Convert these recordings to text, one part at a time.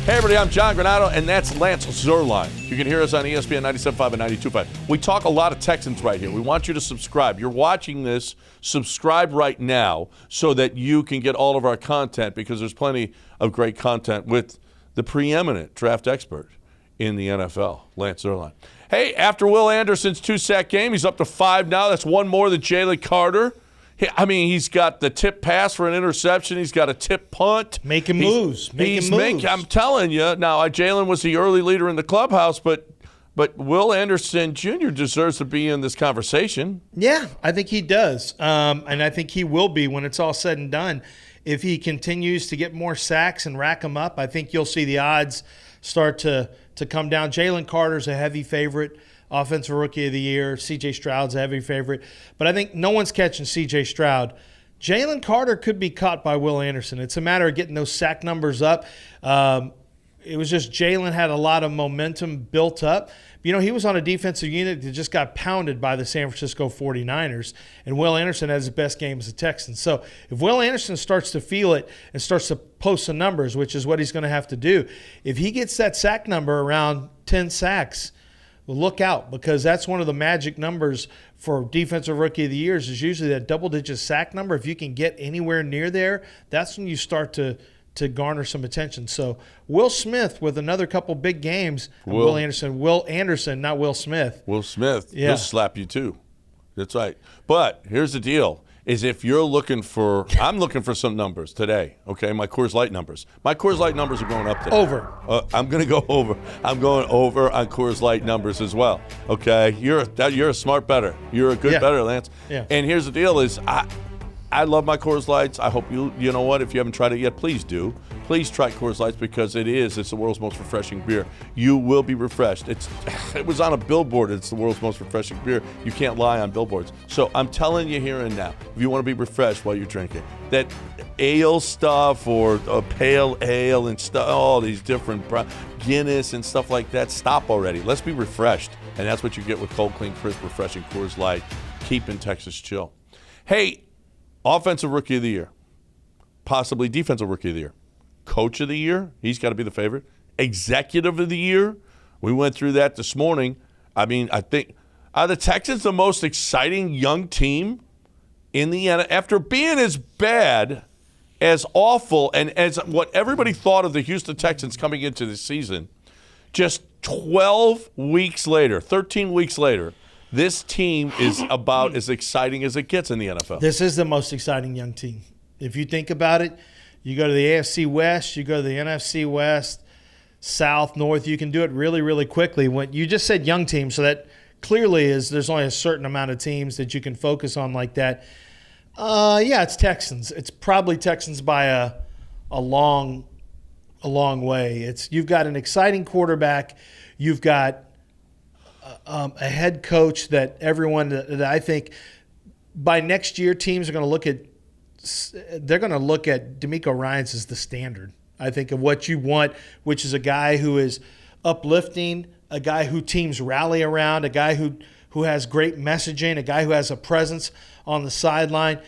Hey, everybody, I'm John Granado, and that's Lance Zierlein. You can hear us on ESPN 97.5 and 92.5. We talk a lot of Texans right here. We want you to subscribe. You're watching this. Subscribe right now so that you can get all of our content, because there's plenty of great content with the preeminent draft expert in the NFL, Lance Zierlein. Hey, after Will Anderson's 2-sack game, he's up to 5 now. That's one more than Jalen Carter. He's got the tip pass for an interception. He's got a tip punt. Making moves. I'm telling you. Now, Jalen was the early leader in the clubhouse, but Will Anderson Jr. deserves to be in this conversation. Yeah, I think he does. And I think he will be when it's all said and done. If he continues to get more sacks and rack them up, I think you'll see the odds start to come down. Jalen Carter's a heavy favorite. Offensive Rookie of the Year. C.J. Stroud's a heavy favorite. But I think no one's catching C.J. Stroud. Jalen Carter could be caught by Will Anderson. It's a matter of getting those sack numbers up. It was just Jalen had a lot of momentum built up. You know, he was on a defensive unit that just got pounded by the San Francisco 49ers, and Will Anderson has his best game as a Texan. So if Will Anderson starts to feel it and starts to post some numbers, which is what he's going to have to do, if he gets that sack number around 10 sacks, look out, because that's one of the magic numbers for Defensive Rookie of the Years is usually that double-digit sack number. If you can get anywhere near there, that's when you start to garner some attention. So Will Smith with another couple big games. Will Anderson, not Will Smith. Will Smith, yeah. He'll slap you too. That's right. But here's the deal. Is if you're looking for – I'm looking for some numbers today, okay, my Coors Light numbers. My Coors Light numbers are going up today. Over. I'm going to go over. I'm going over on Coors Light numbers as well, okay? You're a smart bettor. You're a good bettor, Lance. Yeah. And here's the deal is I love my Coors Lights. I hope you know what, if you haven't tried it yet, please do. Please try Coors Lights because it's the world's most refreshing beer. You will be refreshed. It was on a billboard. It's the world's most refreshing beer. You can't lie on billboards. So I'm telling you here and now, if you want to be refreshed while you're drinking, that ale stuff or a pale ale and stuff, all these different Guinness and stuff like that, stop already. Let's be refreshed. And that's what you get with cold, clean, crisp, refreshing Coors Light. Keeping Texas chill. Hey, Offensive Rookie of the Year, possibly Defensive Rookie of the Year, Coach of the Year, he's got to be the favorite, Executive of the Year, we went through that this morning. I think, are the Texans the most exciting young team in the NFL? After being as bad, as awful, and as what everybody thought of the Houston Texans coming into the season, just 12 weeks later, 13 weeks later, this team is about as exciting as it gets in the NFL. This is the most exciting young team. If you think about it, you go to the AFC West, you go to the NFC West, South, North, you can do it really, really quickly. When you just said young team, so that clearly is there's only a certain amount of teams that you can focus on like that. Yeah, it's Texans. It's probably Texans by a long way. You've got an exciting quarterback. You've got a head coach that everyone that I think by next year teams are going to look at. They're going to look at DeMeco Ryans as the standard, I think, of what you want, which is a guy who is uplifting, a guy who teams rally around, a guy who has great messaging, a guy who has a presence on the sideline.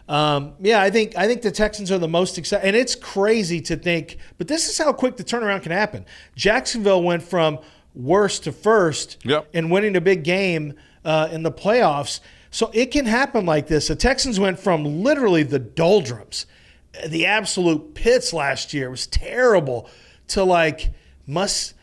I think the Texans are the most exciting. And it's crazy to think, but this is how quick the turnaround can happen. Jacksonville went from worst to first and winning a big game in the playoffs. So it can happen like this. The Texans went from literally the doldrums, the absolute pits last year. It was terrible, to like must-see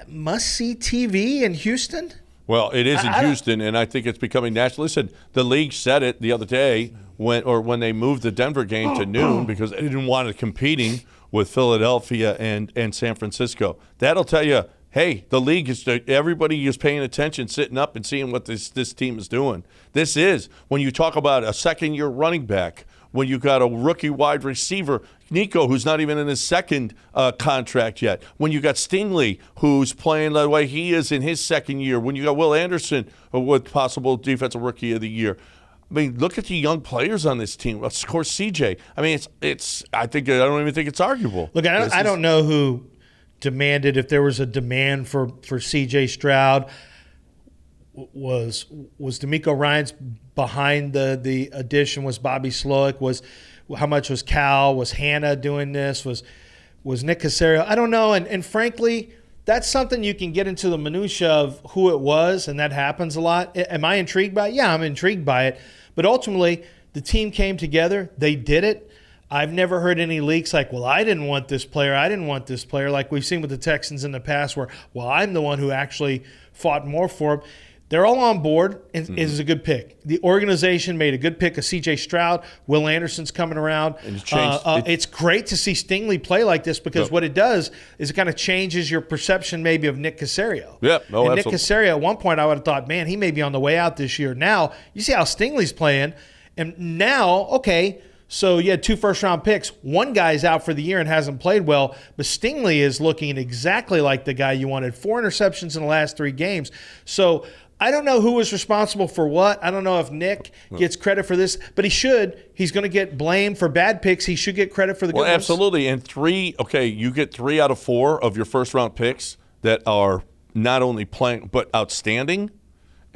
TV in Houston. Well, it is in Houston, and I think it's becoming national. Listen, the league said it the other day when they moved the Denver game to noon because they didn't want it competing with Philadelphia and San Francisco. That'll tell you, hey, the league everybody is paying attention, sitting up and seeing what this team is doing. This is, when you talk about a second-year running back, when you got a rookie wide receiver, Nico, who's not even in his second contract yet, when you got Stingley, who's playing the way he is in his second year, when you got Will Anderson with possible Defensive Rookie of the Year. I mean, look at the young players on this team. Of course, CJ. I mean, I don't even think it's arguable. Look, I don't know who demanded, if there was a demand for C.J. Stroud. Was DeMeco Ryans behind the addition? Was Bobby Slowick? How much was Cal? Was Hannah doing this? Was Nick Caserio? I don't know. And frankly, that's something you can get into the minutia of who it was, and that happens a lot. Am I intrigued by it? Yeah, I'm intrigued by it. But ultimately, the team came together. They did it. I've never heard any leaks like, well, I didn't want this player. I didn't want this player, like we've seen with the Texans in the past where, well, I'm the one who actually fought more for him. They're all on board, and it is a good pick. The organization made a good pick of C.J. Stroud. Will Anderson's coming around. And it's great to see Stingley play like this because what it does is it kind of changes your perception maybe of Nick Caserio. Yep. No, and absolutely. Nick Caserio, at one point, I would have thought, man, he may be on the way out this year. Now, you see how Stingley's playing, and now, okay, so you had 2 first-round picks. One guy's out for the year and hasn't played well, but Stingley is looking exactly like the guy you wanted. 4 interceptions in the last 3 games. So I don't know who was responsible for what. I don't know if Nick gets credit for this, but he should. He's going to get blamed for bad picks. He should get credit for the good ones. Absolutely. And you get 3 out of 4 of your first-round picks that are not only playing but outstanding.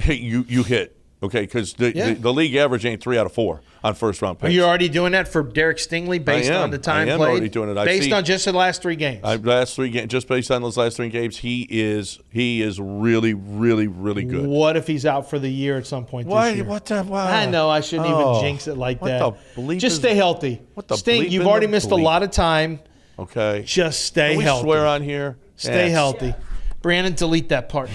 You hit. Okay, because the league average ain't 3 out of 4 on first-round picks. Are you already doing that for Derek Stingley based on the time played? I am already doing it. Based on just the last 3 games? Just based on those last 3 games, he is really, really, really good. What if he's out for the year at some point this year? I know, I shouldn't even jinx it like that. Just stay healthy. Stink, you've already missed a lot of time. Okay. Just stay healthy. Can we swear on here? Stay healthy. Brandon, delete that part.